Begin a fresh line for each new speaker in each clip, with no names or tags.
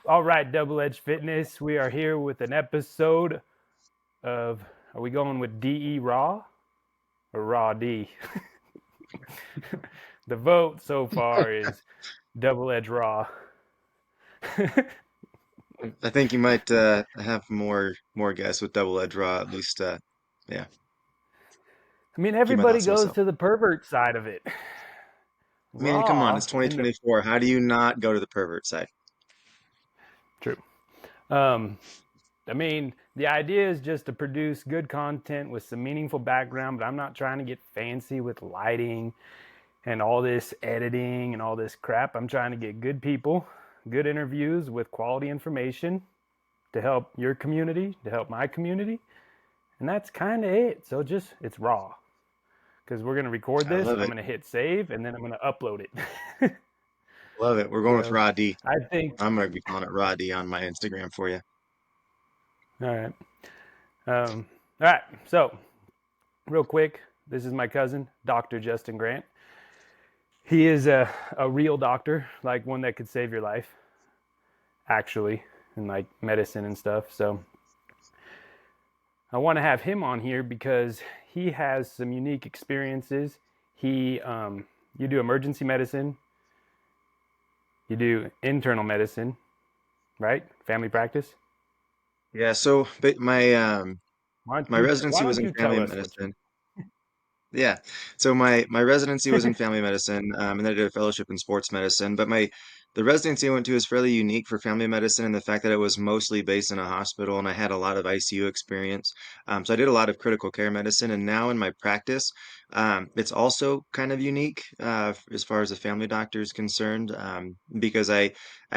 All right, Double Edge Fitness. We are here with an episode of. Are we going with DE Raw or Raw D? The vote so far is Double Edge Raw.
I think you might have more guess with double edge raw at least. Yeah,
I mean,
keep my
everybody
thoughts to
goes
myself.
to the pervert side of it.
I mean, come on,
Raw
it's
in the
2024. How do you not go to the pervert side?
true. Um, I mean, the idea is just to produce good content with some meaningful background, but I'm not trying to get fancy with lighting and all this editing and all this crap. I'm trying to get good people, good interviews with quality information to help your community, to help my community. And that's kind of it. So just, it's raw because we're going to record
I
this.
love
I'm
it.
going to hit save and then I'm going to upload it.
Love it. We're going with
So
Raw D.
I think,
I'm going to be calling it Raw D on my Instagram for you.
all right. All right. So, real quick, this is my cousin, Dr. Justin Grant. He is a real doctor, like one that could save your life, actually, in like medicine and stuff. So, I want to have him on here because he has some unique experiences. You do emergency medicine, you do internal medicine, right? Family practice.
Yeah, so my
Why
residency was
don't
in
you tell
family
us what you?
medicine. Yeah. So my residency was in family medicine, and then I did a fellowship in sports medicine. But my the residency I went to is fairly unique for family medicine in the fact that it was mostly based in a hospital, and I had a lot of ICU experience. So I did a lot of critical care medicine, and now in my practice, it's also kind of unique as far as a family doctor is concerned, because I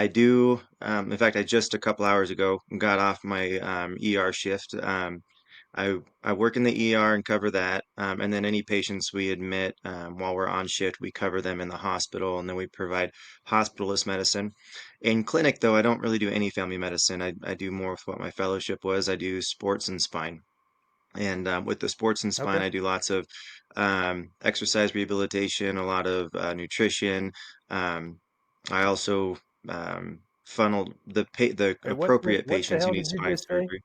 do. In fact, I just a couple hours ago got off my ER shift. I work in the ER and cover that, and then any patients we admit while we're on shift, we cover them in the hospital, and then we provide hospitalist medicine. In clinic, though, I don't really do any family medicine. I do more with what my fellowship was. I do sports and spine, and with the sports and spine,
Okay.
I do lots of exercise rehabilitation, a lot of nutrition. Um, I also funnel the
Wait,
appropriate
what the
patients who
hell
need
did you
spine
just say?
surgery.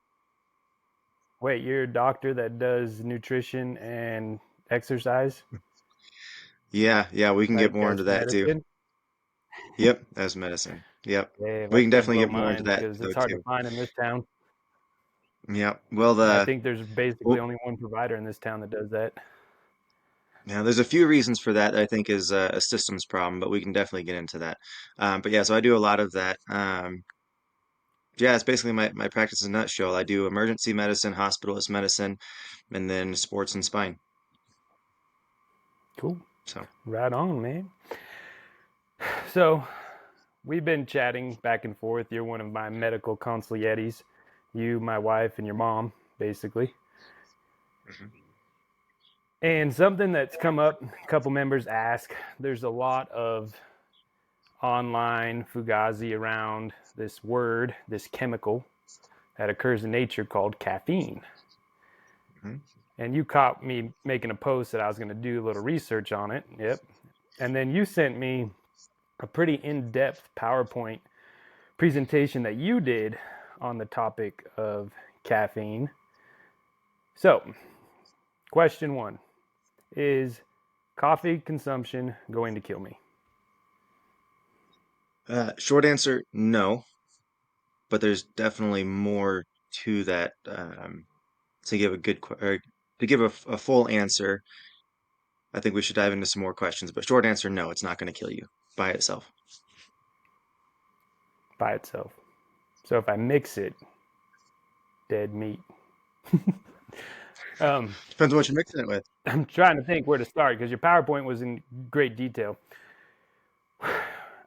Wait, you're a doctor that does nutrition and exercise,
Yeah, yeah, we can get
like
more
as
into that too.
medicine?
Yep, as medicine. Yep.
Dave, I
We can
can't
definitely
blow
get more into
mine
that
because
though
it's hard to
too.
find in this town.
Yep. Well,
I think there's basically
well,
only one provider in this town that does that.
now there's a few reasons for that I think is a systems problem, but we can definitely get into that. But yeah, so I do a lot of that. Yeah, it's basically my practice in a nutshell. I do emergency medicine, hospitalist medicine, and then sports and spine.
Cool.
So,
Right on, man. So we've been chatting back and forth. You're one of my medical consiglieres. You, my wife, and your mom, basically.
mhm.
And something that's come up, a couple members ask, there's a lot of online fugazi around this word, this chemical that occurs in nature called caffeine.
Mhm.
And you caught me making a post that I was going to do a little research on it. Yep. And then you sent me a pretty in depth PowerPoint presentation that you did on the topic of caffeine. So, question one: is coffee consumption going to kill me?
Short answer, no, but there's definitely more to that. To give a or to give a full answer, I think we should dive into some more questions. But short answer, no, it's not going to kill you by itself.
By itself. So, if I mix it, dead meat. um,
Depends on what you're mixing it with.
I'm trying to think where to start because your PowerPoint was in great detail.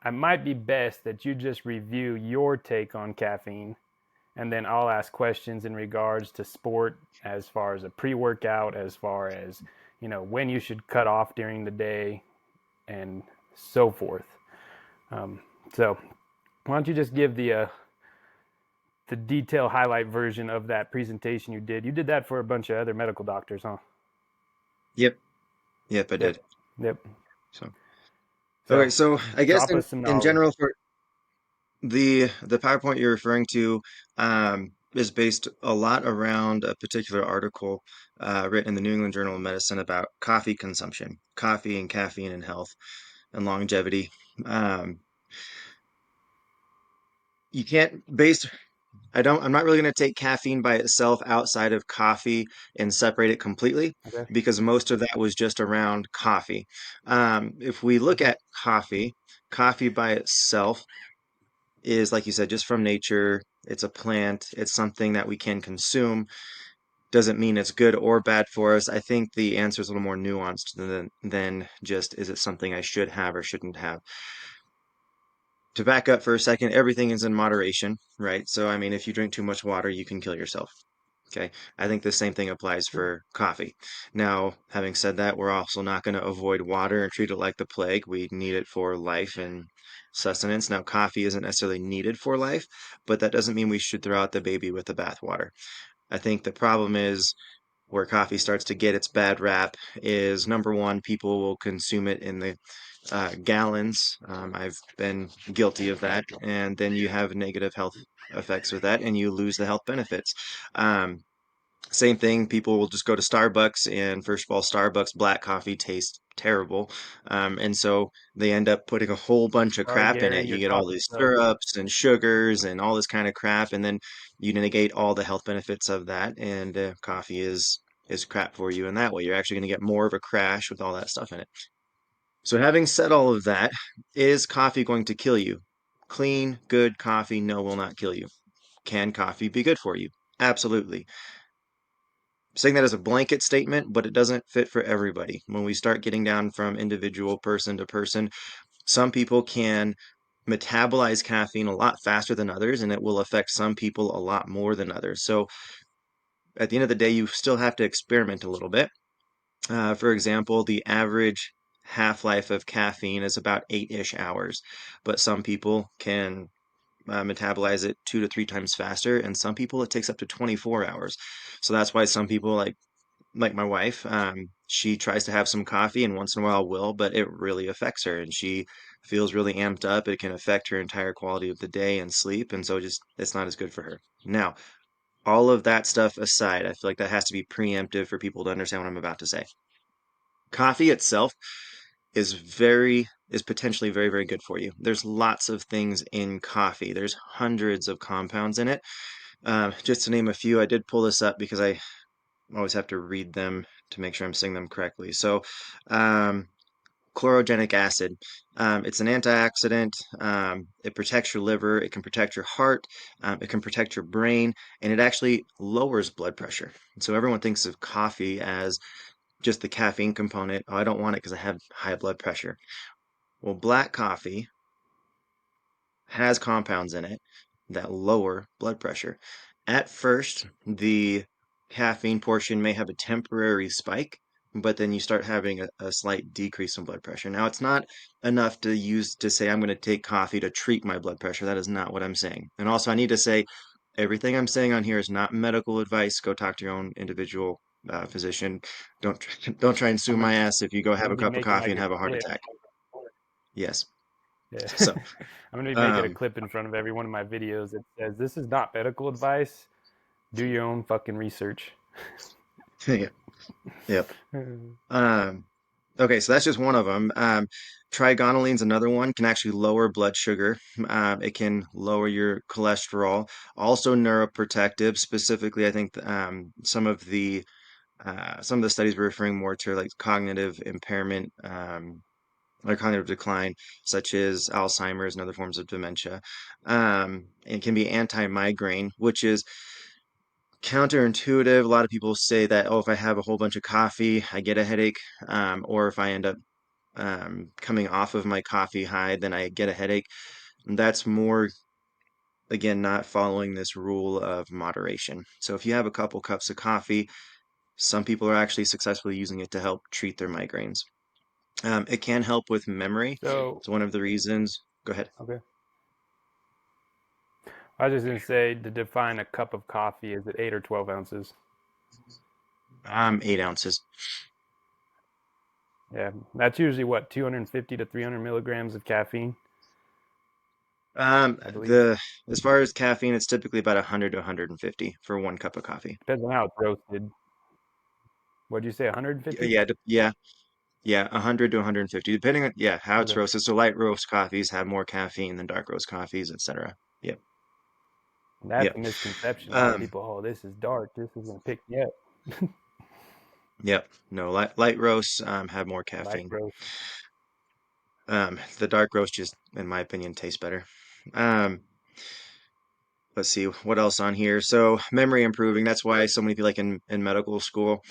I might be best that you just review your take on caffeine, and then I'll ask questions in regards to sport, as far as a pre-workout, as far as when you should cut off during the day, and so forth. Um, so why don't you just give the detail highlight version of that presentation you did? You did that for a bunch of other medical doctors, huh?
Yep, yep, I
Yep,
did.
yep.
So, okay,
So
so I guess
drop us some
in
knowledge.
general The PowerPoint you're referring to is based a lot around a particular article written in the New England Journal of Medicine about coffee consumption, coffee and caffeine and health and longevity. Um, you can't base I'm not really going to take caffeine by itself outside of coffee and separate it completely
Okay.
because most of that was just around coffee. If we look
Okay.
at coffee, coffee by itself is, like you said, just from nature. It's a plant. It's something that we can consume. Doesn't mean it's good or bad for us. I think the answer is a little more nuanced than just is it something I should have or shouldn't have. To back up for a second, everything is in moderation, right? So, I mean, if you drink too much water, you can kill yourself. Okay. I think the same thing applies for coffee. Now, having said that, we're also not going to avoid water and treat it like the plague. We need it for life and sustenance. Now, coffee isn't necessarily needed for life, but that doesn't mean we should throw out the baby with the bathwater. I think the problem is where coffee starts to get its bad rap is number one, people will consume it in the gallons. I've been guilty of that. And then you have negative health effects with that, and you lose the health benefits. Um, Same thing, people will just go to Starbucks, and first of all, Starbucks black coffee tastes terrible. And so they end up putting a whole bunch of
Sorry,
crap in
Gary,
it. You
your
get all
coffee
these
sucks.
syrups and sugars and all this kind of crap, and then you negate all the health benefits of that. And coffee is crap for you in that way. You're actually going to get more of a crash with all that stuff in it. So having said all of that, is coffee going to kill you? Clean, good coffee, no, will not kill you. Can coffee be good for you? Absolutely. Saying that as a blanket statement, but it doesn't fit for everybody. When we start getting down from individual person to person, some people can metabolize caffeine a lot faster than others, and it will affect some people a lot more than others. So at the end of the day, you still have to experiment a little bit. For example, the average half-life of caffeine is about 8-ish hours, but some people can metabolize it 2 to 3 times faster, and some people it takes up to 24 hours. So that's why some people like my wife, she tries to have some coffee and once in a while will, but it really affects her and she feels really amped up. It can affect her entire quality of the day and sleep, and so just it's not as good for her. Now, all of that stuff aside, I feel like that has to be preemptive for people to understand what I'm about to say. Coffee itself is potentially very, very good for you. There's lots of things in coffee. There's hundreds of compounds in it. Just to name a few, I did pull this up because I always have to read them to make sure I'm saying them correctly. So, um, chlorogenic acid. It's an antioxidant. It protects your liver. It can protect your heart. It can protect your brain, and it actually lowers blood pressure. So everyone thinks of coffee as just the caffeine component. Oh, I don't want it because I have high blood pressure. Well, black coffee has compounds in it that lower blood pressure. At first, the caffeine portion may have a temporary spike, but then you start having a slight decrease in blood pressure. Now, it's not enough to use to say I'm going to take coffee to treat my blood pressure. That is not what I'm saying. And also, I need to say everything I'm saying on here is not medical advice. Go talk to your own individual physician. Don't don't try and sue
I'm
my
gonna
ass if you go
I'm
have
gonna
a
be
cup of
making
coffee
like
and
a
have a heart
clip.
attack. Yes.
Yeah.
So,
I'm gonna be making a
um,
clip in front of every one of my videos that says this is not medical advice. Do your own fucking research.
yeah, yep. Um, okay, so that's just one of them. Trigonoline's another one, can actually lower blood sugar. It can lower your cholesterol. Also neuroprotective. Specifically, I think some of the studies were referring more to like cognitive impairment, or cognitive decline, such as Alzheimer's and other forms of dementia. It can be anti-migraine, which is counterintuitive. A lot of people say that, oh, if I have a whole bunch of coffee, I get a headache, or if I end up coming off of my coffee high, then I get a headache. And that's more, again, not following this rule of moderation. So if you have a couple cups of coffee, some people are actually successfully using it to help treat their migraines. It can help with memory.
So,
It's one of the reasons. Go ahead.
okay. I was just gonna say to define a cup of coffee, is it 8 or 12 ounces?
8 ounces.
Yeah, that's usually what 250 to 300 milligrams of caffeine. I believe.
The as far as caffeine, it's typically about 100 to 150 for one cup of coffee.
Depends on how it's roasted. What'd you say,
Yeah,
150?
yeah, 100 to 150, depending on how it's
Okay.
roasted. So light roast coffees have more caffeine than dark roast coffees, etc. Yep,
That's a
yep,
misconception. A lot of
um,
people, oh, this is dark. This is gonna pick me up.
yep. No, light roasts have more
Light
caffeine.
roast.
The dark roast just, in my opinion, tastes better. Um, let's see what else on here. So memory improving. That's why so many people, like in medical school,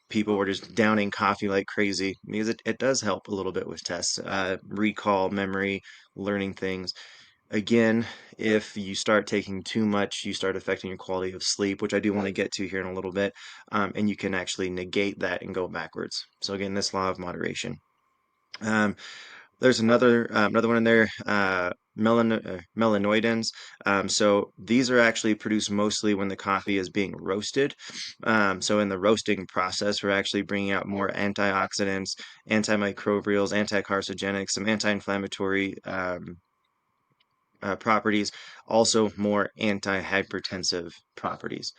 people were just downing coffee like crazy because it does help a little bit with tests, recall, memory, learning things. Again, if you start taking too much, you start affecting your quality of sleep, which I do want to get to here in a little bit, and you can actually negate that and go backwards. So again, this law of moderation. Um, there's another one in there, melanoidins. So these are actually produced mostly when the coffee is being roasted. So in the roasting process, we're actually bringing out more antioxidants, antimicrobials, anticarcinogenics, some anti-inflammatory properties, also more antihypertensive properties.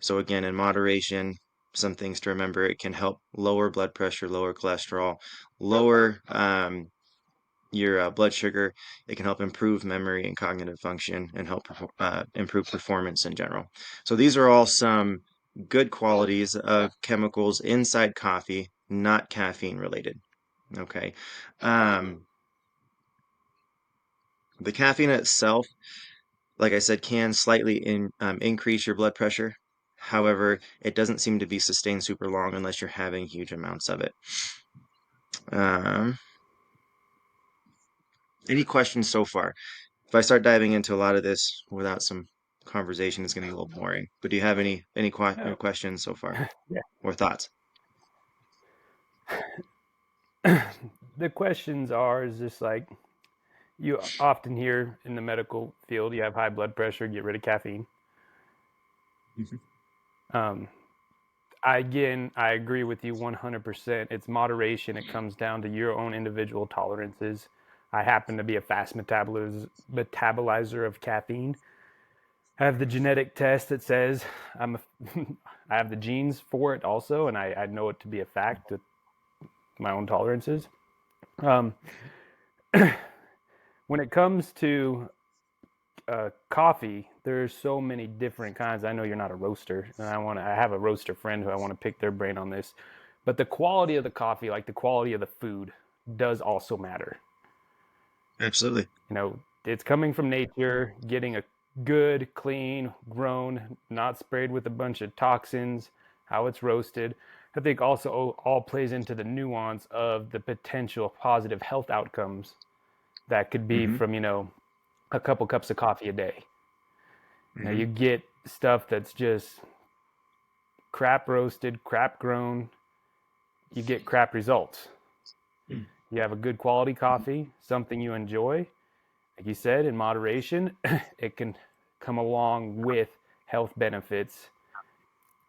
So again, in moderation, some things to remember: it can help lower blood pressure, lower cholesterol, lower your blood sugar. It can help improve memory and cognitive function and help improve performance in general. So these are all some good qualities of chemicals inside coffee, not caffeine related. Okay. Um, the caffeine itself, like I said, can slightly increase your blood pressure. However, it doesn't seem to be sustained super long unless you're having huge amounts of it. Um, any questions so far? If I start diving into a lot of this without some conversation, it's going to get a little boring. But do you have any
Oh,
questions so far
yeah.
or thoughts?
The questions are is just like you often hear in the medical field, you have high blood pressure, get rid of caffeine.
Mhm.
Um, I agree with you 100%. It's moderation. It comes down to your own individual tolerances. I happen to be a fast metabolizer of caffeine. I have the genetic test that says I'm a, I have the genes for it also, and I know it to be a fact with my own tolerances. Um, when it comes to coffee, there's so many different kinds. I know you're not a roaster, and I have a roaster friend who I want to pick their brain on this. But the quality of the coffee, like the quality of the food, does also matter.
Absolutely.
You know, it's coming from nature, getting a good, clean, grown, not sprayed with a bunch of toxins, how it's roasted. I think also all plays into the nuance of the potential positive health outcomes that could be
Hmm.
from, a couple cups of coffee a day. Now
Hmm.
you get stuff that's just crap roasted, crap grown, you get crap results. You have a good quality coffee, something you enjoy, like you said, in moderation, it can come along with health benefits,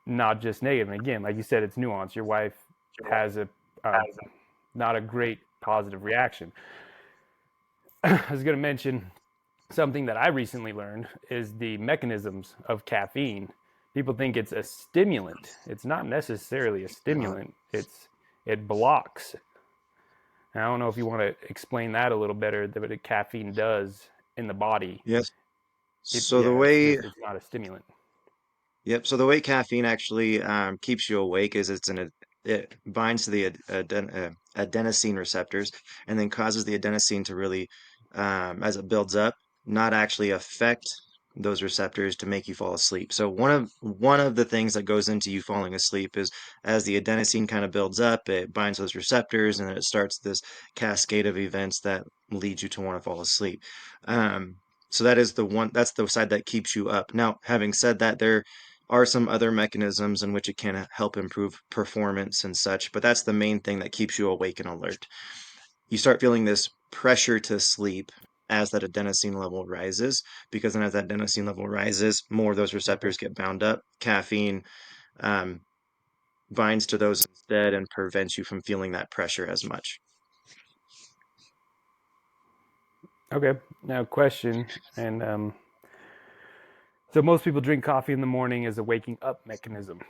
not just negative. And again, like you said, it's nuance. Your wife has a not a great positive reaction. I was going to mention something that I recently learned is the mechanisms of caffeine. People think it's a stimulant. It's not necessarily a
Uh,
stimulant. It blocks. And I don't know if you want to explain that a little better. What caffeine does in the body.
yes.
It
So the
yeah,
way
it's not a stimulant.
Yep. So the way caffeine actually keeps you awake is it binds to the adenosine receptors and then causes the adenosine to really, as it builds up, not actually affect those receptors to make you fall asleep. So one of the things that goes into you falling asleep is as the adenosine kind of builds up, it binds those receptors and then it starts this cascade of events that lead you to want to fall asleep. Um, so that's the side that keeps you up. Now, having said that, there are some other mechanisms in which it can help improve performance and such, but that's the main thing that keeps you awake and alert. You start feeling this pressure to sleep as that adenosine level rises, because then as that adenosine level rises, more of those
Okay.
receptors get bound up. Caffeine um, binds to those instead and prevents you from feeling that pressure as much.
Okay. Now, question, and so most people drink coffee in the morning as a waking up mechanism.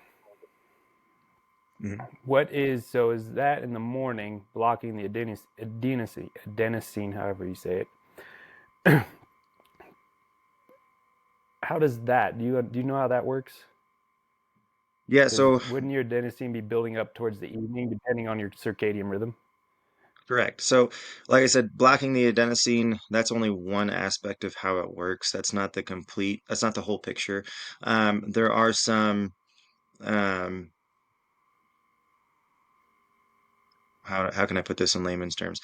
Mhm.
What is so? Is that in the morning blocking the adenosine, however you say it? How does that? Do you know how that works?
Yeah,
Because
so
wouldn't your adenosine be building up towards the evening, depending on your circadian rhythm?
correct. So, like I said, blocking the adenosine, that's only one aspect of how it works. That's not the whole picture. There are some, um, how can I put this in layman's terms?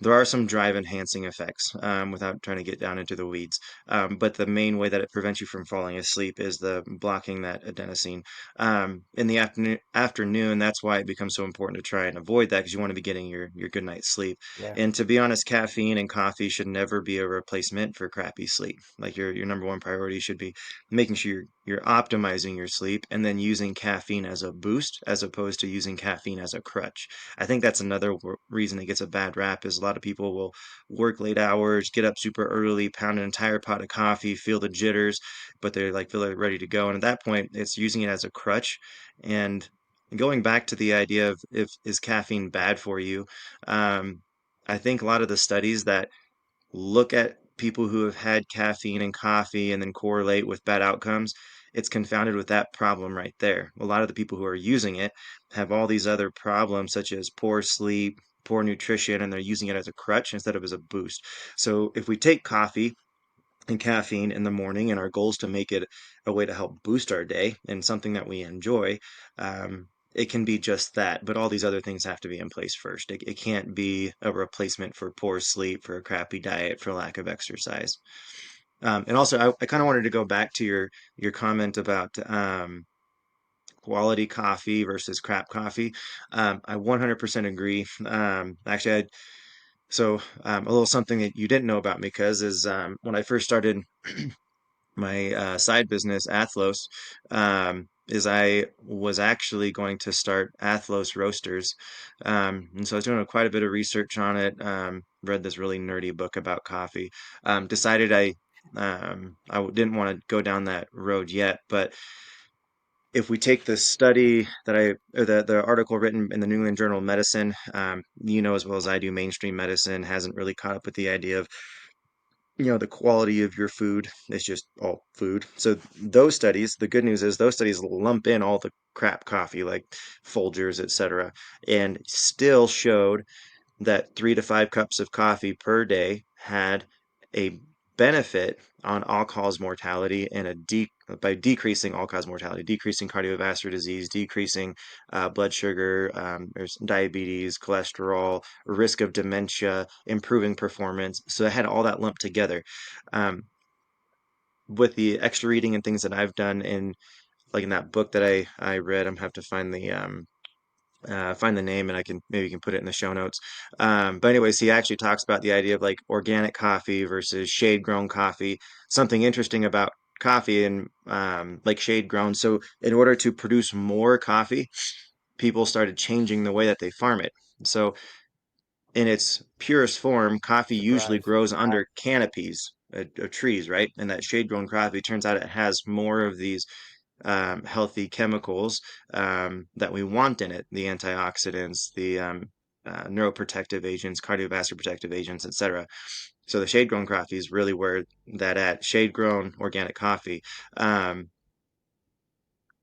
There are some drive enhancing effects without trying to get down into the weeds. But the main way that it prevents you from falling asleep is the blocking that adenosine. In the afternoon, that's why it becomes so important to try and avoid that because you want to be getting your good night's sleep.
Yeah.
And to be honest, caffeine and coffee should never be a replacement for crappy sleep. Like your number one priority should be making sure you're optimizing your sleep and then using caffeine as a boost as opposed to using caffeine as a crutch. I think that's another reason it gets a bad rap is a lot of people will work late hours, get up super early, pound an entire pot of coffee, feel the jitters, but they're like feel like ready to go. And at that point, it's using it as a crutch. And going back to the idea of if is caffeine bad for you, um, I think a lot of the studies that look at people who have had caffeine and coffee and then correlate with bad outcomes, it's confounded with that problem right there. A lot of the people who are using it have all these other problems, such as poor sleep, poor nutrition, and they're using it as a crutch instead of as a boost. So if we take coffee and caffeine in the morning, and our goal is to make it a way to help boost our day and something that we enjoy, it can be just that. But all these other things have to be in place first. It can't be a replacement for poor sleep, for a crappy diet, for lack of exercise. And also, I kind of wanted to go back to your comment about quality coffee versus crap coffee. I 100% agree. Actually, a little something that you didn't know about me, cuz is when I first started my side business, Athlos, is I was actually going to start Athlos Roasters. And so I was doing quite a bit of research on it, read this really nerdy book about coffee, decided didn't want to go down that road yet, but if we take the study or the article written in the New England Journal of Medicine, you know as well as I do, mainstream medicine hasn't really caught up with the idea of the quality of your food is just all food. So those studies, the good news is those studies lump in all the crap coffee like Folgers, etc., and still showed that 3 to 5 cups of coffee per day had a benefit on all-cause mortality and by decreasing all-cause mortality, decreasing cardiovascular disease, decreasing blood sugar, there's diabetes, cholesterol, risk of dementia, improving performance. So I had all that lumped together. Um, with the extra reading and things that I've done in that book that I read, I'm have to find the name and I can maybe you can put it in the show notes. But anyways, he actually talks about the idea of like organic coffee versus shade grown coffee. Something interesting about coffee and like shade grown. So in order to produce more coffee, people started changing the way that they farm it. So in its purest form, coffee usually
Surprise.
grows under canopies of trees, right? And that shade grown coffee turns out it has more of these healthy chemicals that we want in it, the antioxidants, the neuroprotective agents, cardiovascular protective agents, etc. So the shade grown coffee is really where that at shade grown organic coffee. Um,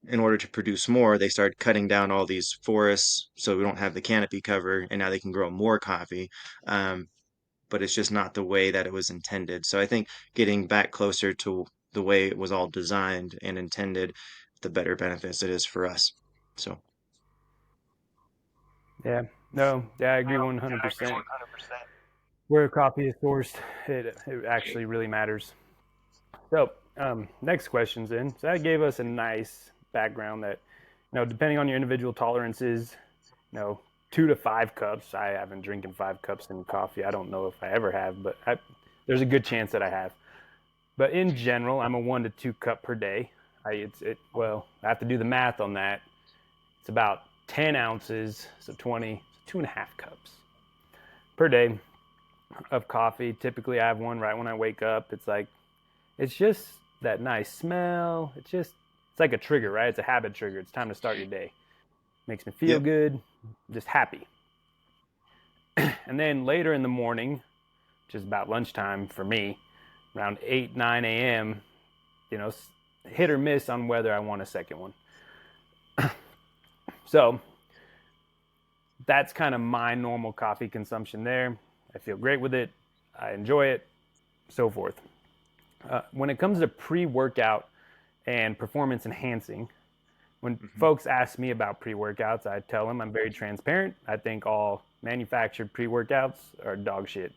in order to produce more, they started cutting down all these forests so we don't have the canopy cover, and now they can grow more coffee. Um, but it's just not the way that it was intended. So I think getting back closer to the way it was all designed and intended, the better benefits it is for us. So,
Yeah. No. Yeah, I agree 100%. Where coffee is sourced, it actually really matters. So, next questions in. So that gave us a nice background that, depending on your individual tolerances, 2 to 5 cups. I haven't drinking 5 cups in coffee. I don't know if I ever have, but there's a good chance that I have. But in general, I'm a 1 to 2 cup per day. Well, I have to do the math on that. It's about 10 ounces, so 20, so 2.5 cups per day. of coffee. Typically, I have one right when I wake up. It's just that nice smell. It's like a trigger, right? It's a habit trigger. It's time to start your day. Makes me feel
Yep.
good, just happy. And then later in the morning, which is about lunchtime for me, around 8, 9 a.m., you know, hit or miss on whether I want a second one. So that's kind of my normal coffee consumption there. I feel great with it. I enjoy it, so forth. When it comes to pre workout and performance enhancing, when
Hmm.
folks ask me about pre workouts, I tell them I'm very transparent. I think all manufactured pre workouts are dog shit,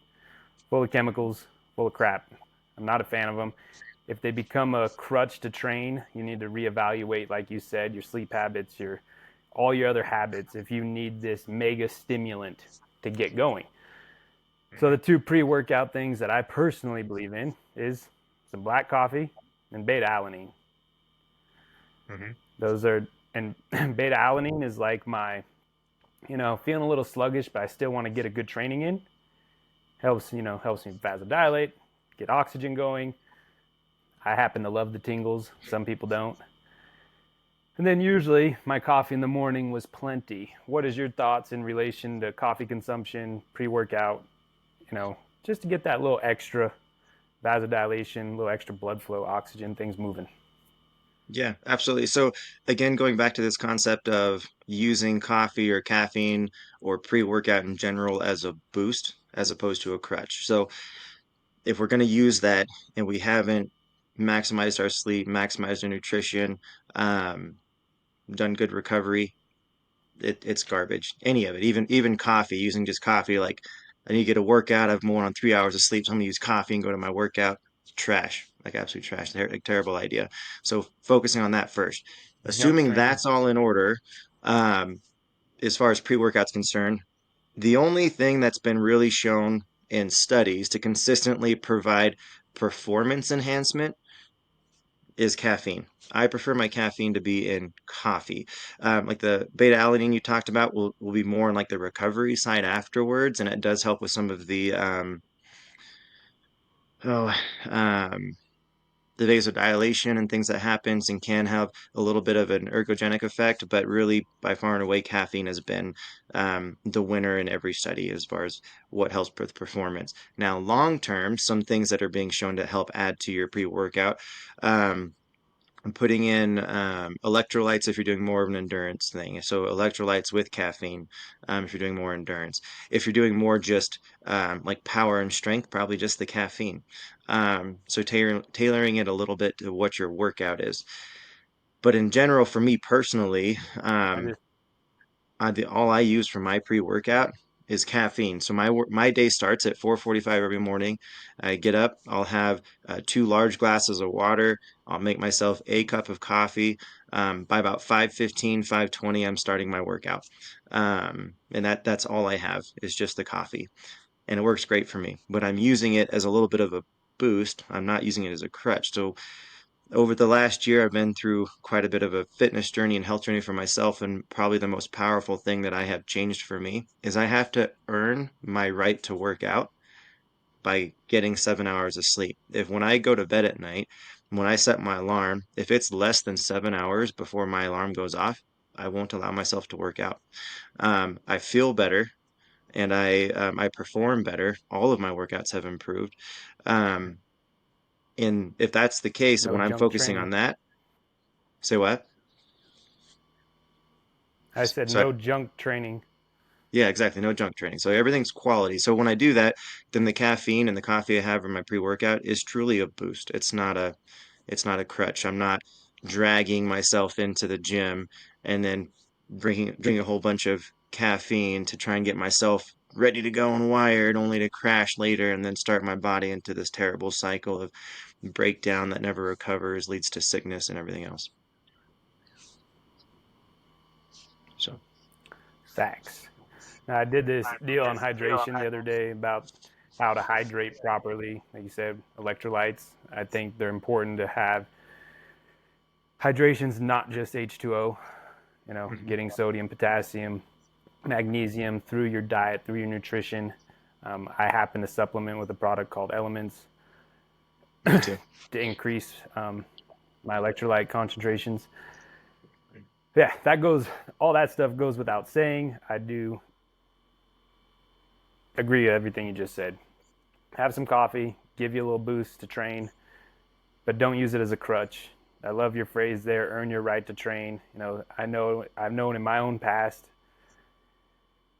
full of chemicals, full of crap. I'm not a fan of them. If they become a crutch to train, you need to reevaluate, like you said, your sleep habits, your all your other habits. If you need this mega stimulant to get going, so
Hmm.
the two pre-workout things that I personally believe in is some black coffee and beta alanine.
Hmm.
Those are and beta alanine is like my, feeling a little sluggish, but I still want to get a good training in. Helps me vasodilate, get oxygen going. I happen to love the tingles. Some people don't. And then usually my coffee in the morning was plenty. What is your thoughts in relation to coffee consumption, pre-workout, just to get that little extra vasodilation, a little extra blood flow, oxygen, things moving.
Yeah, absolutely. So again, going back to this concept of using coffee or caffeine or pre-workout in general as a boost as opposed to a crutch. So if we're going to use that and we haven't maximized our sleep, maximized our nutrition, um, done good recovery, it's garbage. Any of it, even coffee, using just coffee, like I need to get a workout, I've more on 3 hours of sleep, so I'm gonna use coffee and go to my workout. Trash, like absolute trash, like terrible idea. So focusing on that first.
Junk
Assuming
training.
that's all in order, um, as far as pre-workout's concerned, the only thing that's been really shown in studies to consistently provide performance enhancement is caffeine. I prefer my caffeine to be in coffee. Like the beta alanine you talked about will be more on like the recovery side afterwards, and it does help with some of oh um, the vasodilation and things that happens and can have a little bit of an ergogenic effect. But really, by far and away, caffeine has been the winner in every study as far as what helps with performance. Now, long term, some things that are being shown to help add to your pre-workout. Um, I'm putting in electrolytes if you're doing more of an endurance thing. So electrolytes with caffeine if you're doing more endurance. If you're doing more just like power and strength, probably just the caffeine. So tailoring it a little bit to what your workout is. But in general, for me personally,
I just
all I use for my pre-workout is caffeine. So my day starts at 4:45 every morning. I get up, I'll have 2 large glasses of water. I'll make myself a cup of coffee. By about 5:15, 5:20, I'm starting my workout. And that's all I have is just the coffee. And it works great for me. But I'm using it as a little bit of a boost. I'm not using it as a crutch. So over the last year, I've been through quite a bit of a fitness journey and health journey for myself. And probably the most powerful thing that I have changed for me is I have to earn my right to work out by getting 7 hours of sleep. If when I go to bed at night, when I set my alarm, if it's less than 7 hours before my alarm goes off, I won't allow myself to work out. I feel better and I perform better. All of my workouts have improved. Um, and if that's the case,
no
when I'm
junk
focusing
training.
on that, say what?
I said
So
no junk training.
yeah, exactly. No junk training. So everything's quality. So when I do that, then the caffeine and the coffee I have in my pre-workout is truly a boost. It's not a crutch. I'm not dragging myself into the gym and then drinking a whole bunch of caffeine to try and get myself ready to go and wired only to crash later and then start my body into this terrible cycle of breakdown that never recovers, leads to sickness and everything else. So,
Facts. Now, I did this deal on hydration the other day about how to hydrate properly. Like you said, electrolytes. I think they're important to have. Hydration's not just H2O,
mhm.
getting sodium, potassium, magnesium through your diet, through your nutrition. I happen to supplement with a product called Elements
Me too.
to increase my electrolyte concentrations. Yeah, that goes. All that stuff goes without saying. I do agree with everything you just said. Have some coffee, give you a little boost to train, but don't use it as a crutch. I love your phrase there, earn your right to train. I've known in my own past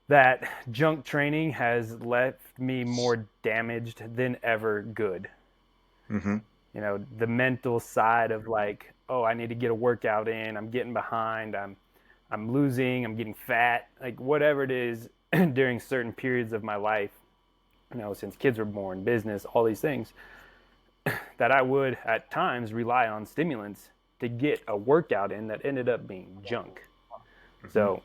that junk training has left me more damaged than ever good.
Hmm.
The mental side of like, oh, I need to get a workout in, I'm getting behind, I'm losing, I'm getting fat, like whatever it is during certain periods of my life, since kids were born, business, all these things, that I would at times rely on stimulants to get a workout in that ended up being junk.
Hmm.
So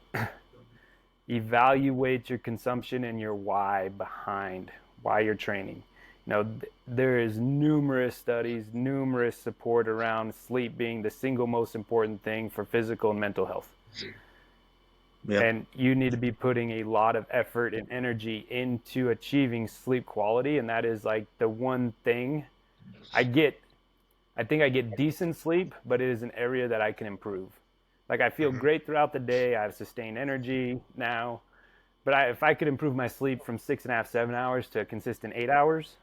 evaluate your consumption and your why behind why you're training. There is numerous studies, numerous support around sleep being the single most important thing for physical and mental health.
Yep.
And you need to be putting a lot of effort and energy into achieving sleep quality. And that is like the one thing I get. I think I get decent sleep, but it is an area that I can improve. Like I feel
Hmm.
great throughout the day. I have sustained energy now. But if I could improve my sleep from 6.5, 7 hours to a consistent 8 hours,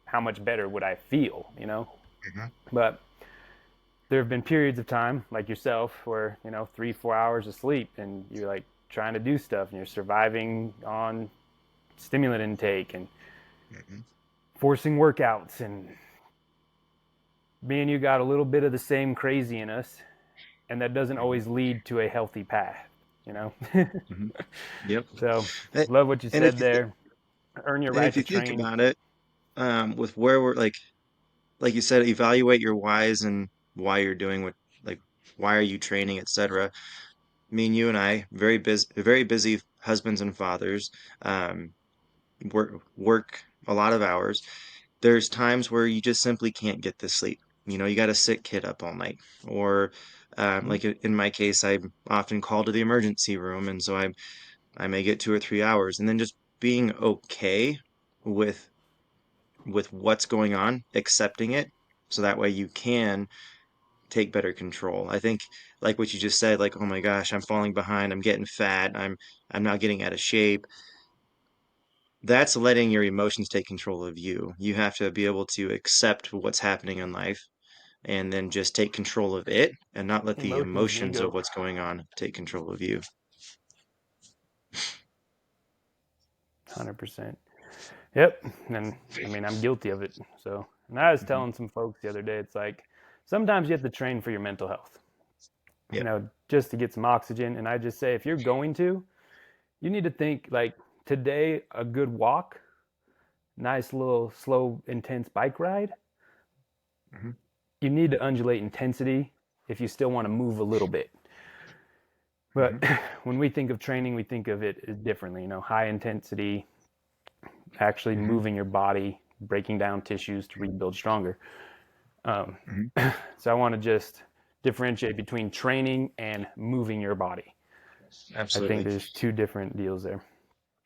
how much better would I feel?
Hmm.
But there have been periods of time, like yourself, where, 3, 4 hours of sleep and you're like trying to do stuff and you're surviving on stimulant intake and
Hmm.
forcing workouts. And me and you got a little bit of the same crazy in us. And that doesn't
Hmm.
always lead to a healthy path, you know?
Hmm. Yep.
So,
A-
love what you
And
said there. Earn your
and
right
if you
to
think
train.
about it, with where we're like you said, evaluate your whys and why you're doing what, like, why are you training, etc. Me and you and I, very busy husbands and fathers, um, work a lot of hours. There's times where you just simply can't get the sleep. You got to sit kid up all night, or
Mhm.
like in my case, I'm often called to the emergency room, and so I may get 2 or 3 hours, and then just being okay with what's going on, accepting it, so that way you can take better control. I think like what you just said, like, oh my gosh, I'm falling behind, I'm getting fat, I'm not getting out of shape. That's letting your emotions take control of you. You have to be able to accept what's happening in life and then just take control of it and not let the
Emotions and
emotions of
ego.
what's going on take control of you.
100%. Yep. And I mean, I'm guilty of it. So, and I was
Hmm.
telling some folks the other day, it's like sometimes you have to train for your mental health,
Yep.
just to get some oxygen. And I just say, if you're going to, you need to think like today, a good walk, nice little slow, intense bike ride.
Hmm.
You need to undulate intensity if you still want to move a little bit. But
Hmm.
when we think of training, we think of it differently, high intensity, actually
Hmm.
moving your body, breaking down tissues to rebuild stronger. Um,
Hmm.
so I want to just differentiate between training and moving your body. I think
Absolutely.
there's two different deals there.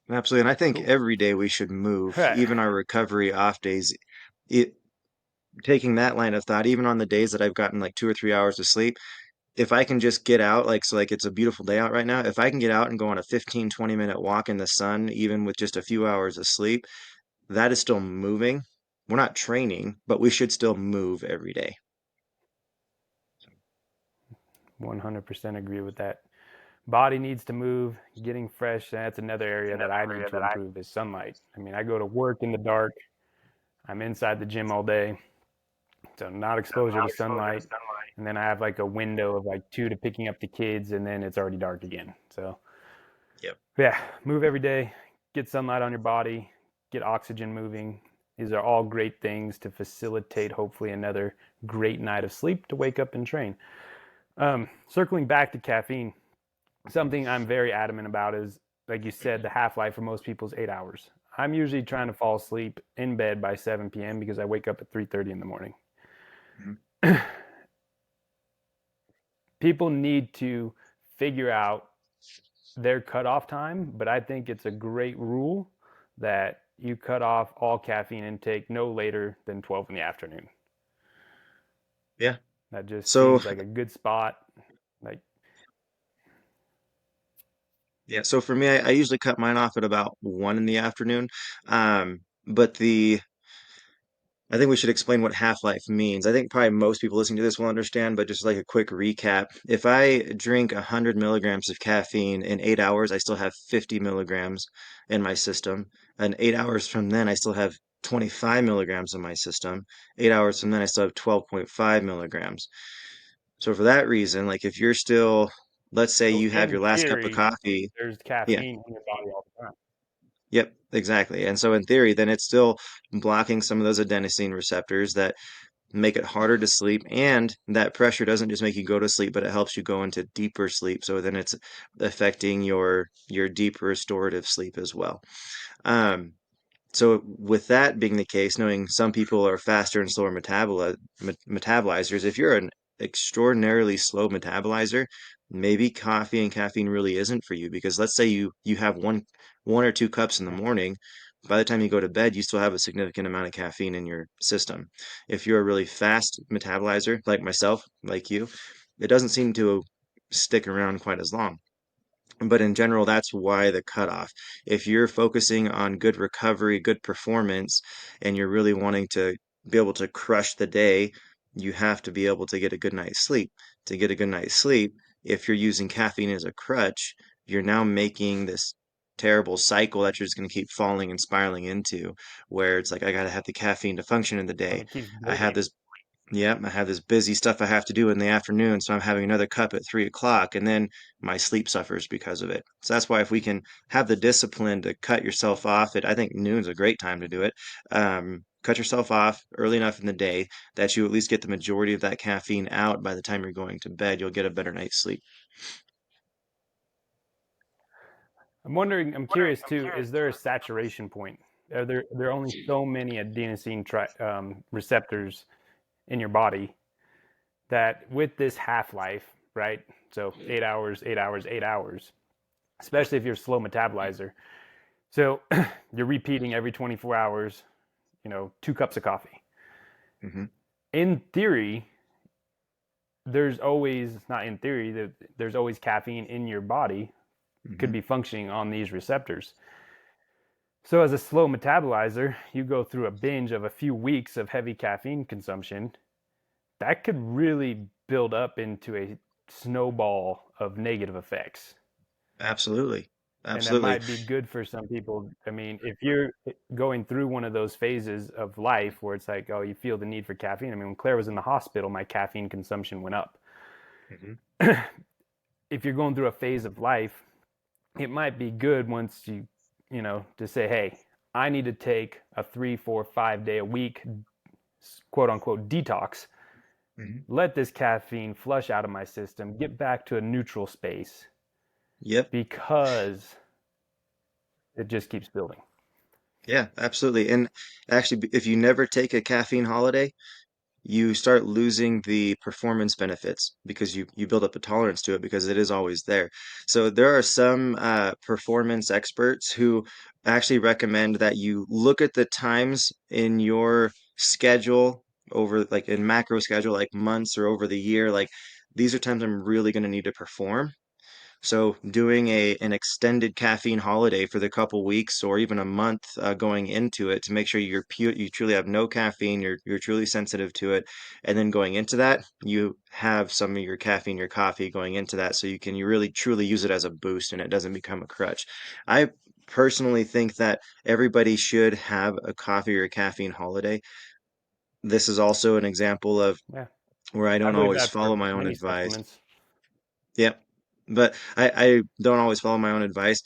Absolutely. And I think
Cool.
every day we should move,
All right.
even our recovery off days. It Taking that line of thought, even on the days that I've gotten like 2 or 3 hours of sleep, if I can just get out, like, so like it's a beautiful day out right now, if I can get out and go on a 15, 20-minute walk in the sun, even with just a few hours of sleep, that is still moving. We're not training, but we should still move every day.
100% agree with that. Body needs to move, getting fresh. That's another area that I need to improve is sunlight. I mean, I go to work in the dark. I'm inside the gym all day. So not exposure to sunlight. And then I have like a window of like 2 to picking up the kids and then it's already dark again. So
Yep.
yeah, move every day, get sunlight on your body, get oxygen moving. These are all great things to facilitate hopefully another great night of sleep to wake up and train. Circling back to caffeine, something I'm very adamant about is, like you said, the half life for most people is 8 hours. I'm usually trying to fall asleep in bed by 7 p.m. because I wake up at 3:30 in the morning.
Mhm.
People need to figure out their cutoff time, but I think it's a great rule that you cut off all caffeine intake no later than 12 in the afternoon.
Yeah.
That just
So
seems like a good spot. Like,
yeah, so for me, I usually cut mine off at about 1 in the afternoon. But the I think we should explain what half-life means. I think probably most people listening to this will understand, but just like a quick recap. If I drink 100 milligrams of caffeine in 8 hours, I still have 50 milligrams in my system. And 8 hours from then, I still have 25 milligrams in my system. 8 hours from then, I still have 12.5 milligrams. So for that reason, like if you're still, let's say
so
you have
in
your last cup of
theory,
coffee,
there's
yeah,
caffeine in your body all the time.
yep, exactly. And so in theory, then it's still blocking some of those adenosine receptors that make it harder to sleep. And that pressure doesn't just make you go to sleep, but it helps you go into deeper sleep. So then it's affecting your deep restorative sleep as well. Um, so with that being the case, knowing some people are faster and slower metabolizers, if you're an extraordinarily slow metabolizer, maybe coffee and caffeine really isn't for you because let's say you have one or two cups in the
Yeah.
morning, by the time you go to bed, you still have a significant amount of caffeine in your system. If you're a really fast metabolizer, like myself, like you, it doesn't seem to stick around quite as long. But in general, that's why the cutoff. If you're focusing on good recovery, good performance, and you're really wanting to be able to crush the day, you have to be able to get a good night's sleep. To get a good night's sleep, if you're using caffeine as a crutch, you're now making this terrible cycle that you're just going to keep falling and spiraling into, where it's like, I got to have the caffeine to function in the
And
day.
it keeps
I have
building.
this Yep, I have this busy stuff I have to do in the afternoon, so I'm having another cup at 3 o'clock, and then my sleep suffers because of it. So that's why if we can have the discipline to cut yourself off at, I think noon's a great time to do it. Cut yourself off early enough in the day that you at least get the majority of that caffeine out by the time you're going to bed. You'll get a better night's sleep.
I'm curious too, is there a saturation point? There are only so many receptors in your body that with this half life, right? So 8 hours, 8 hours, 8 hours, especially if you're a slow metabolizer. So you're repeating every 24 hours, 2 cups of coffee.
Hmm.
In theory, there's always, not in theory, there's always caffeine in your body, could
Hmm.
be functioning on these receptors. So, as a slow metabolizer, you go through a binge of a few weeks of heavy caffeine consumption. That could really build up into a snowball of negative effects.
Absolutely.
And that
Absolutely.
might be good for some people. I mean, if you're going through one of those phases of life where it's like, oh, you feel the need for caffeine. I mean, when Claire was in the hospital, my caffeine consumption went up.
Hmm.
If you're going through a phase of life, it might be good once to say, hey, I need to take a 3, 4, 5 day a week, quote unquote, detox.
Hmm.
Let this caffeine flush out of my system, get back to a neutral space
Yep.
because it just keeps building.
Yeah, absolutely. And actually, if you never take a caffeine holiday, you start losing the performance benefits because you build up a tolerance to it because it is always there. So there are some performance experts who actually recommend that you look at the times in your schedule over like in macro schedule, like months or over the year, like these are times I'm really going to need to perform. So doing a an extended caffeine holiday for the couple weeks or even a month going into it to make sure you truly have no caffeine, you're truly sensitive to it, and then going into that, you have some of your caffeine, your coffee going into that, so you really truly use it as a boost and it doesn't become a crutch. I personally think that everybody should have a coffee or a caffeine holiday. This is also an example of
Yeah.
where I
I
don't
believe
always
that for
follow my own
many
advice.
supplements.
Yep. But I don't always follow my own advice.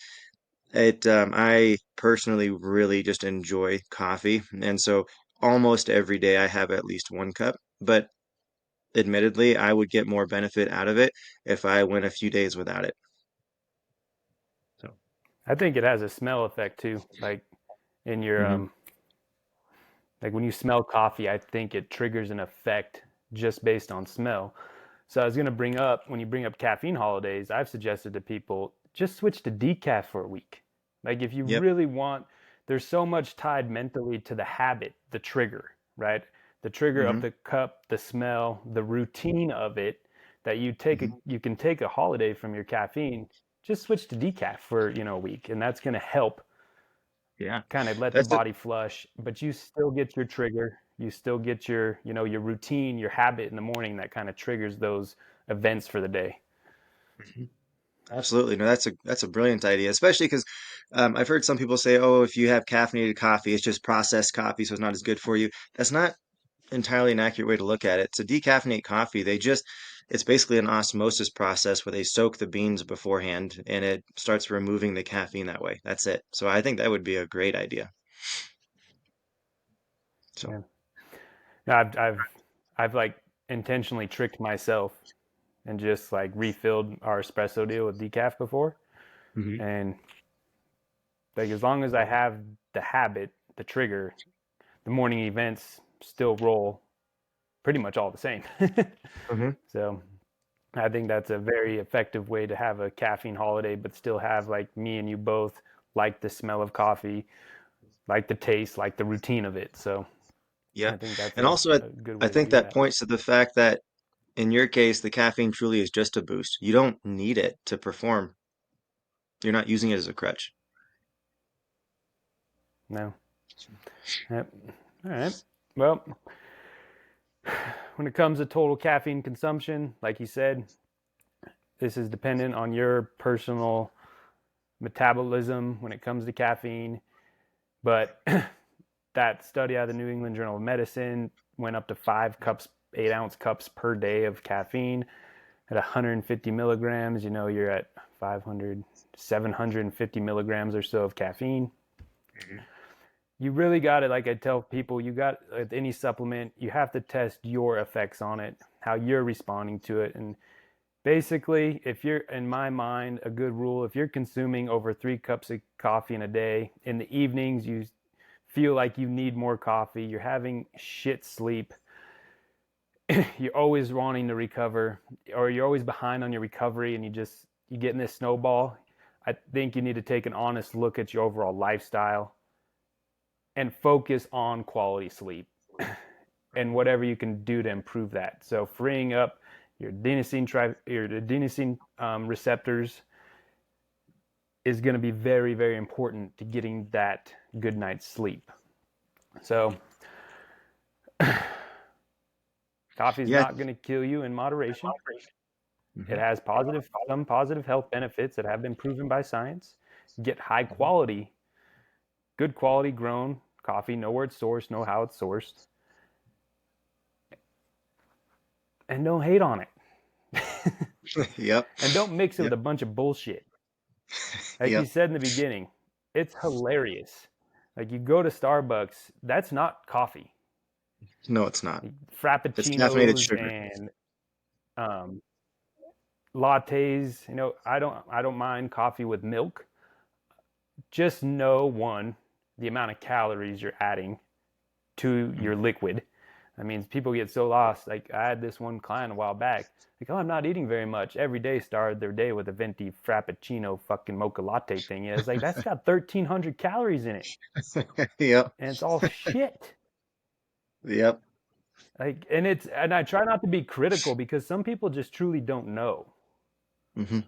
I personally really just enjoy coffee, and so almost every day I have at least one cup. But admittedly, I would get more benefit out of it if I went a few days without it. So,
I think it has a smell effect too. Like in your
hmm.
like when you smell coffee, I think it triggers an effect just based on smell. So I was going to bring up, when you bring up caffeine holidays, I've suggested to people just switch to decaf for a week. Like if you
Yep.
really want there's so much tied mentally to the habit, the trigger, right? The trigger of
Hmm.
the cup, the smell, the routine of it, that
Hmm.
you can take a holiday from your caffeine, just switch to decaf for, a week, and that's going to help
Yeah,
kind of let the
that's it.
body flush, but you still get your trigger, you still get your, your routine, your habit in the morning that kind of triggers those events for the day.
Mhm. Absolutely. No, that's a brilliant idea, especially because I've heard some people say, "Oh, if you have caffeinated coffee, it's just processed coffee, so it's not as good for you." That's not entirely an accurate way to look at it. To decaffeinate coffee, it's basically an osmosis process where they soak the beans beforehand and it starts removing the caffeine that way. That's it. So I think that would be a great idea. So,
Yeah. No, I've like intentionally tricked myself and just like refilled our espresso deal with decaf before.
hmm.
And like as long as I have the habit, the trigger, the morning events still roll pretty much all the same.
Hmm.
So I think that's a very effective way to have a caffeine holiday, but still have like me and you both like the smell of coffee, like the taste, like the routine of it. So
Yeah.
I think that's
And also,
a good
I
way to
think
do
that
that.
points to the fact that in your case, the caffeine truly is just a boost. You don't need it to perform. You're not using it as a crutch.
No. Yep. All right. Well, when it comes to total caffeine consumption, like you said, this is dependent on your personal metabolism when it comes to caffeine. But that study out of the New England Journal of Medicine went up to 5 cups, 8-ounce cups per day of caffeine at 150 milligrams. You're at 500, 750 milligrams or so of caffeine.
Mhm.
You really got it. Like I tell people, you got with any supplement, you have to test your effects on it, how you're responding to it. And basically, if you're, in my mind, a good rule, if you're consuming over 3 cups of coffee in a day, in the evenings, you feel like you need more coffee, you're having shit sleep, you're always wanting to recover, or you're always behind on your recovery, and you get in this snowball. I think you need to take an honest look at your overall lifestyle and focus on quality sleep and whatever you can do to improve that. So freeing up your adenosine receptors is going to be very, very important to getting that good night's sleep. So coffee is
Yeah.
not going to kill you in moderation. It
Mhm.
has some positive health benefits that have been proven by science. Get high quality, good quality grown coffee, know where it's sourced, know how it's sourced, and don't hate on it.
Yep.
And don't mix it with
Yep.
a bunch of bullshit. Like you
Yep.
said in the beginning, it's hilarious. Like you go to Starbucks, that's not coffee.
No, it's not. It's caffeinated
Frappuccinos
sugar.
and um, lattes. I don't mind coffee with milk. Just know one, the amount of calories you're adding to your
Mhm.
liquid. I mean, people get so lost. Like I had this one client a while back. Like, oh, I'm not eating very much. Every day started their day with a venti frappuccino fucking mocha latte thing. Yeah, it's like that's got 1,300 calories in it,
Yep.
and it's all shit.
Yep.
Like, and I try not to be critical because some people just truly don't know,
Hmm.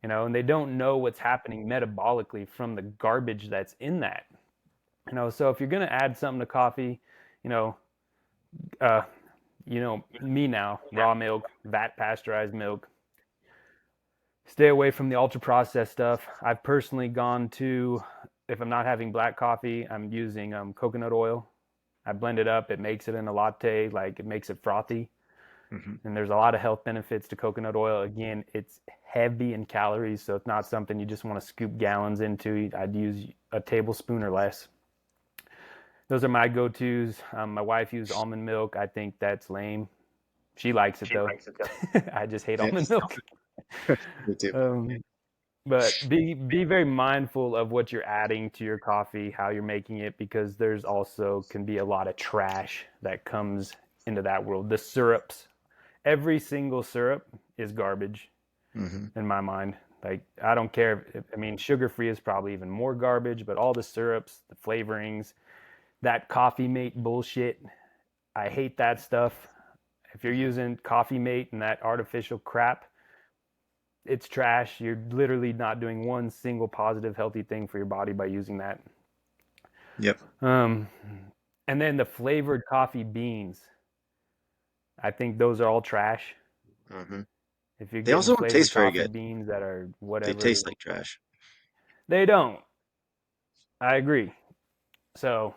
and they don't know what's happening metabolically from the garbage that's in that. So if you're gonna add something to coffee, you know, uh, me now, raw milk, vat pasteurized milk. Stay away from the ultra processed stuff. I've personally gone to, if I'm not having black coffee, I'm using coconut oil. I blend it up. It makes it in a latte, like it makes it frothy.
Hmm.
And there's a lot of health benefits to coconut oil. Again, it's heavy in calories, so it's not something you just want to scoop gallons into. I'd use a tablespoon or less. Those are my go-tos. My wife used almond milk. I think that's lame. She likes it though. I just hate
Yeah.
almond milk.
Me too.
Um, but be very mindful of what you're adding to your coffee, how you're making it, because there's also can be a lot of trash that comes into that world. The syrups, every single syrup is garbage
Hmm.
in my mind. Like I don't care. I mean, sugar free is probably even more garbage, but all the syrups, the flavorings, that coffee mate bullshit, I hate that stuff. If you're
Mhm.
using coffee mate and that artificial crap, it's trash. You're literally not doing one single positive, healthy thing for your body by using that.
Yep.
Um, and then the flavored coffee beans, I think those are all trash.
Hmm.
If you're
They
getting
also don't
flavored
taste very
coffee
good.
beans that are
They
whatever,
taste like trash.
they don't. I agree. So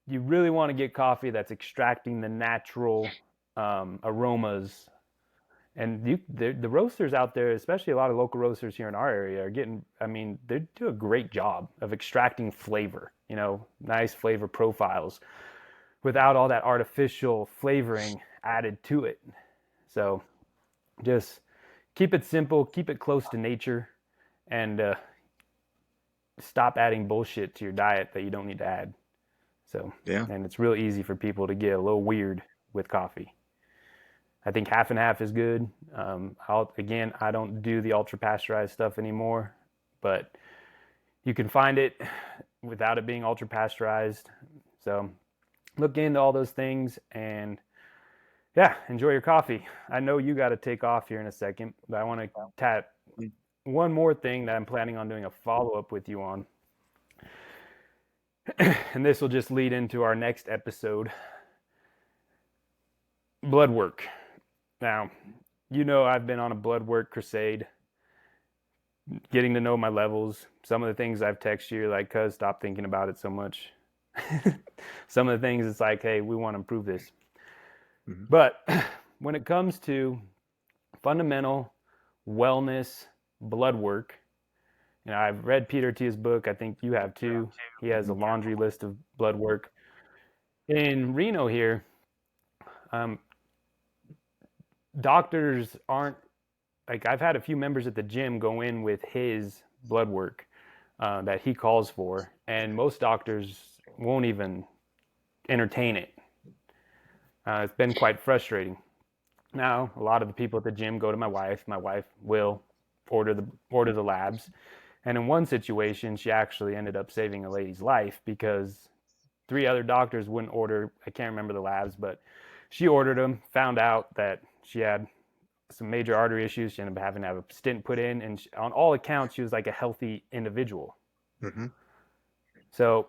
you really want to get coffee that's extracting the natural aromas. And the roasters out there, especially a lot of local roasters here in our area, are getting, I mean, they do a great job of extracting flavor, nice flavor profiles without all that artificial flavoring added to it. So just keep it simple, keep it close to nature, and stop adding bullshit to your diet that you don't need to add. So,
Yeah.
and it's real easy for people to get a little weird with coffee. I think half and half is good. Again, I don't do the ultra pasteurized stuff anymore, but you can find it without it being ultra pasteurized. So look into all those things and yeah, enjoy your coffee. I know you got to take off here in a second, but I want to tap one more thing that I'm planning on doing a follow up with you on. And this will just lead into our next episode, blood work. Now, I've been on a blood work crusade, getting to know my levels. Some of the things I've texted you, like, cuz stop thinking about it so much. Some of the things it's like, hey, we want to improve this.
Hmm.
But when it comes to fundamental wellness blood work, I've read Peter Attia's book. I think you have too. He has a
Hmm.
laundry list of blood work. In Reno here, um, doctors aren't like I've had a few members at the gym go in with his blood work that he calls for, and most doctors won't even entertain it. It's been quite frustrating. Now, a lot of the people at the gym go to my wife. My wife will order the labs, and in one situation, she actually ended up saving a lady's life because three other doctors wouldn't order. I can't remember the labs, but she ordered them. Found out that she had some major artery issues. She ended up having to have a stent put in, and on all accounts, she was like a healthy individual.
Hmm.
So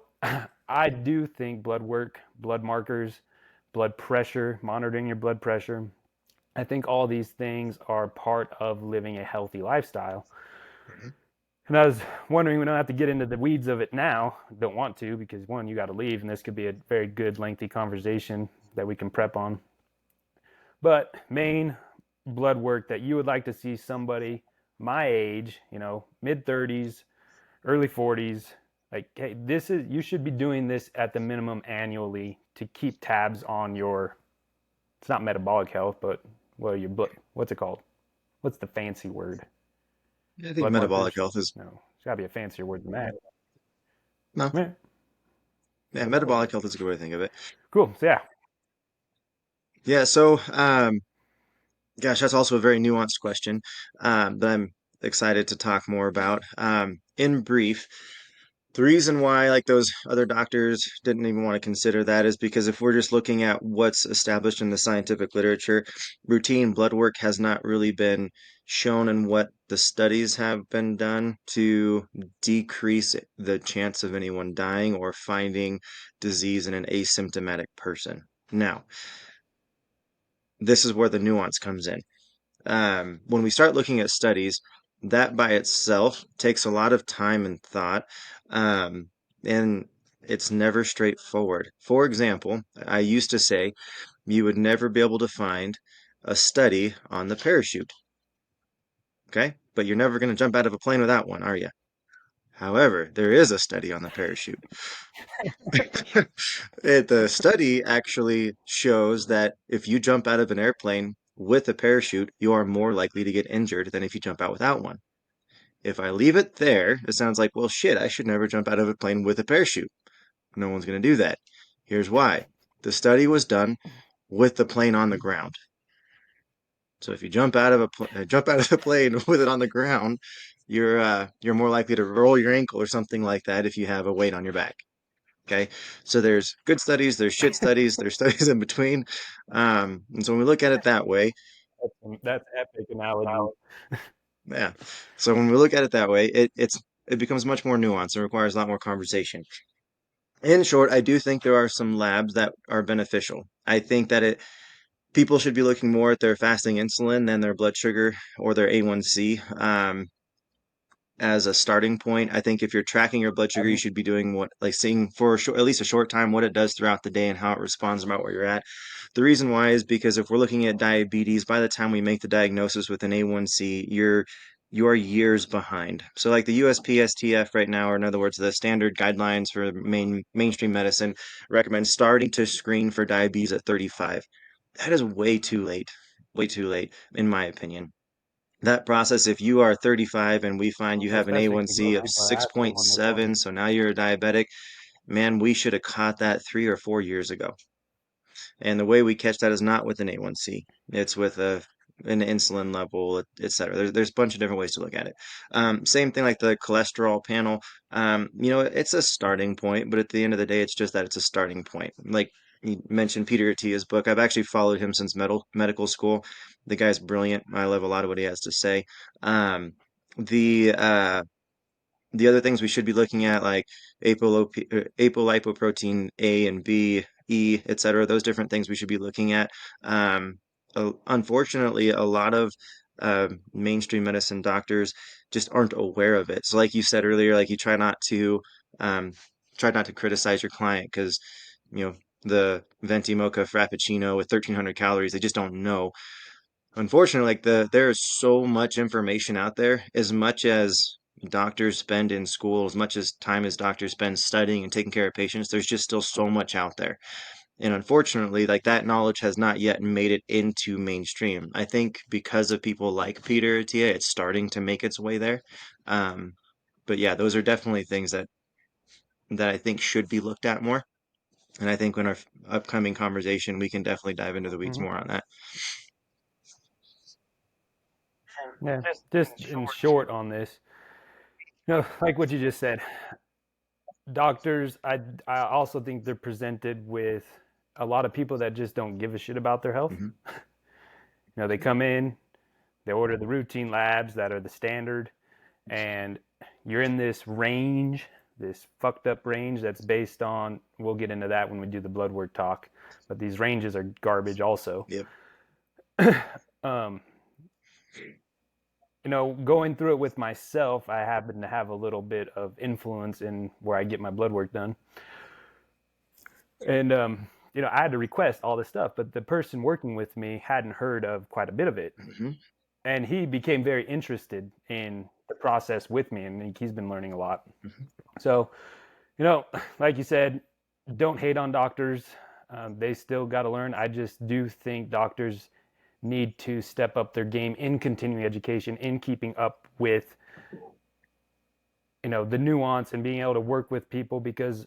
I do think blood work, blood markers, blood pressure, monitoring your blood pressure, I think all these things are part of living a healthy lifestyle.
Hmm.
And I was wondering, we don't have to get into the weeds of it now. Don't want to because one, you got to leave, and this could be a very good, lengthy conversation that we can prep on. But main blood work that you would like to see somebody my age, mid 30s, early 40s, like, hey, you should be doing this at the minimum annually to keep tabs on it's not metabolic health, but what's it called? What's the fancy word?
Yeah, I think
Blood
metabolic
markers?
health is
No, it's got to be a fancier word than that.
no.
Yeah.
Yeah, metabolic health is a good way to think of it.
Cool. So, yeah.
Yeah, so gosh, that's also a very nuanced question that I'm excited to talk more about. In brief, the reason why like those other doctors didn't even want to consider that is because if we're just looking at what's established in the scientific literature, routine blood work has not really been shown in what the studies have been done to decrease the chance of anyone dying or finding disease in an asymptomatic person. Now, this is where the nuance comes in. When we start looking at studies, that by itself takes a lot of time and thought, and it's never straightforward. For example, I used to say you would never be able to find a study on the parachute, okay? But you're never going to jump out of a plane without one, are you? However, there is a study on the parachute. The study actually shows that if you jump out of an airplane with a parachute, you are more likely to get injured than if you jump out without one. If I leave it there, it sounds like, well, shit, I should never jump out of a plane with a parachute. No one's going to do that. Here's why. The study was done with the plane on the ground. So if you jump out of the plane with it on the ground, you're more likely to roll your ankle or something like that if you have a weight on your back. Okay, so there's good studies, there's shit studies, there's studies in between. And so when we look at it that way,
That's epic analogy.
yeah. So when we look at it that way, it becomes much more nuanced and requires a lot more conversation. In short, I do think there are some labs that are beneficial. I think that it people should be looking more at their fasting insulin than their blood sugar or their A1C. As a starting point. I think if you're tracking your blood sugar, you
I'm,
should be doing what, like seeing for at least a short time what it does throughout the day and how it responds about where you're at. The reason why is because if we're looking at diabetes, by the time we make the diagnosis with an A1C, you are years behind. So like the USPSTF right now, or in other words, the standard guidelines for mainstream medicine recommend starting to screen for diabetes at 35. That is way too late, in my opinion. That process, if you are 35 and we find you have an
especially because
A1C of
people are assholes when they tell
6.7,
me.
so now you're a diabetic, man, we should have caught that 3 or 4 years ago. And the way we catch that is not with an A1C. It's with an insulin level, et cetera. There's a bunch of different ways to look at it. Same thing like the cholesterol panel. It's a starting point, but at the end of the day, it's just that it's a starting point. Like you mentioned Peter Attia's book. I've actually followed him since medical school. The guy's brilliant. I love a lot of what he has to say. Um, the the other things we should be looking at, like apolipoprotein A and B, E, et cetera, those different things we should be looking at. Um, Unfortunately, a lot of mainstream medicine doctors just aren't aware of it. So, like you said earlier, like you um, try not to criticize your client because you know the venti mocha frappuccino with 1,300 calories, they just don't know. Unfortunately, like there is so much information out there. As much as doctors spend in school, as much as time as doctors spend studying and taking care of patients, there's just still so much out there. And unfortunately, like that knowledge has not yet made it into mainstream. I think because of people like Peter Attia, it's starting to make its way there. Um, but yeah, those are definitely things that I think should be looked at more. And I think in our upcoming conversation, we can definitely dive into the weeds
Hmm.
more on that.
Yeah, just in short on this, like what you just said, doctors, I also think they're presented with a lot of people that just don't give a shit about their health.
Hmm.
They come in, they order the routine labs that are the standard, and you're in this range, this fucked up range that's based on, we'll get into that when we do the blood work talk, but these ranges are garbage also.
Yep.
um, Going through it with myself, I happen to have a little bit of influence in where I get my blood work done. And, I had to request all this stuff, but the person working with me hadn't heard of quite a bit of it.
Hmm.
And he became very interested in the process with me, and he's been learning a lot. So, you know, like you said, don't hate on doctors. They still got to learn. I just do think doctors need to step up their game in continuing education, in keeping up with, the nuance and being able to work with people, because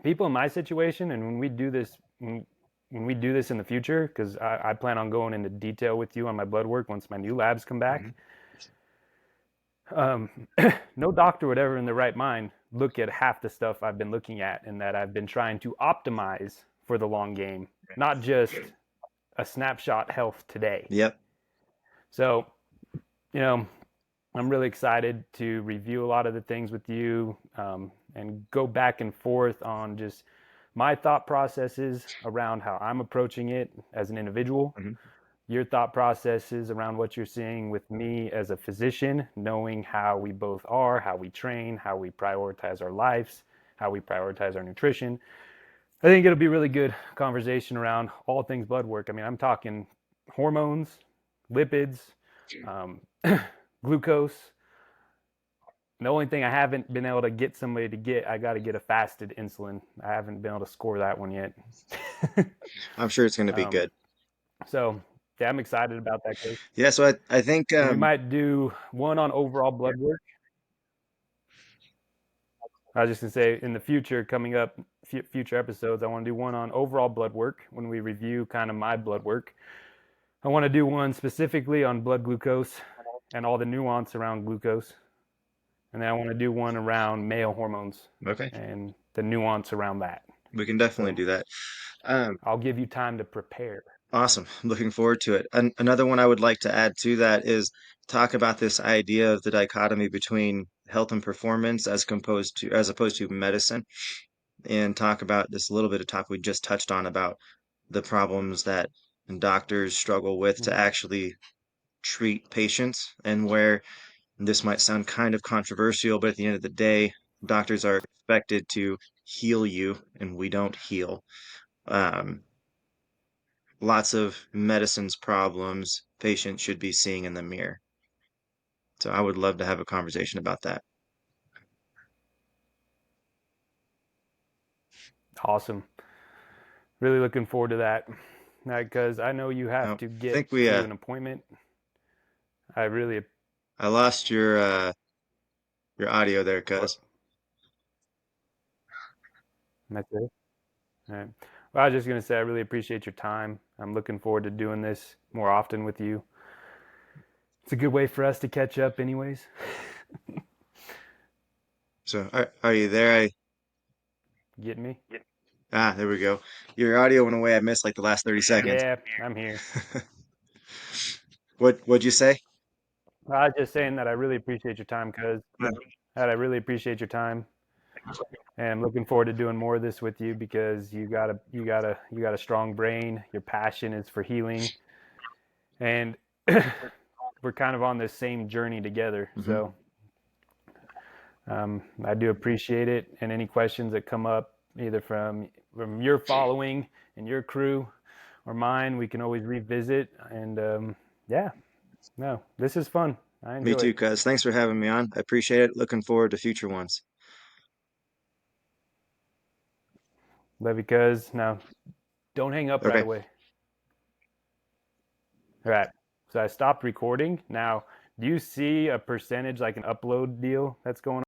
people in my situation, and when we do this in the future, because I plan on going into detail with you on my blood work once my new labs come
Hmm.
back. um, no doctor would ever in their right mind look at half the stuff I've been looking at and that I've been trying to optimize for the long game, not just a snapshot health today.
Yep.
So, you know, I'm really excited to review a lot of the things with you, and go back and forth on just my thought processes around how I'm approaching it as an individual,
Hmm.
your thought processes around what you're seeing with me as a physician, knowing how we both are, how we train, how we prioritize our lives, how we prioritize our nutrition. I think it'll be a really good conversation around all things blood work. I mean, I'm talking hormones, lipids, um, glucose. The only thing I haven't been able to get somebody to get, I got to get a fasted insulin. I haven't been able to score that one yet.
I'm sure it's going to be
um,
good.
so, yeah, I'm excited about that case.
Yeah, so I think
And we might do one on overall blood work. I was just gonna say in the future, coming up, future episodes, I want to do one on overall blood work when we review kind of my blood work. I want to do one specifically on blood glucose and all the nuance around glucose. And then I want to do one around male hormones
Okay,
and the nuance around that.
we can definitely
So
do that. Um,
I'll give you time to prepare.
awesome. I'm looking forward to it. Another one I would like to add to that is talk about this idea of the dichotomy between health and performance as opposed to medicine, and talk about this little bit of talk we just touched on about the problems that doctors struggle with to
Mm-hmm.
actually treat patients, and where this might sound kind of controversial, but at the end of the day, doctors are expected to heal you, and we don't heal. Um, Lots of medicine's problems patients should be seeing in the mirror. So I would love to have a conversation about that.
Awesome. Really looking forward to that because I know you have
I
to
think
get
we
to an appointment. I really
I lost your audio there,
what
cuz.
that's it. All right. Well, I was just gonna say I really appreciate your time. I'm looking forward to doing this more often with you. It's a good way for us to catch up, anyways.
So are you there?
Getting me?
There we go. Your audio went away. I missed like the last 30 seconds.
Yeah, I'm here.
What'd you say?
I was just saying that I really appreciate your time, cuz that I really appreciate your time, and I'm looking forward to doing more of this with you because you got a strong brain. Your passion is for healing, and we're kind of on this same journey together.
Hmm.
So I do appreciate it. And any questions that come up, either from your following and your crew or mine, we can always revisit. And yeah, no, this is fun. I
Me
enjoy
too,
it.
cuz. Thanks for having me on. I appreciate it. Looking forward to future ones.
Love you, cuz. Now, don't hang up right
Okay.
away. All right. So I stopped recording. Now, do you see a percentage like an upload deal that's going on?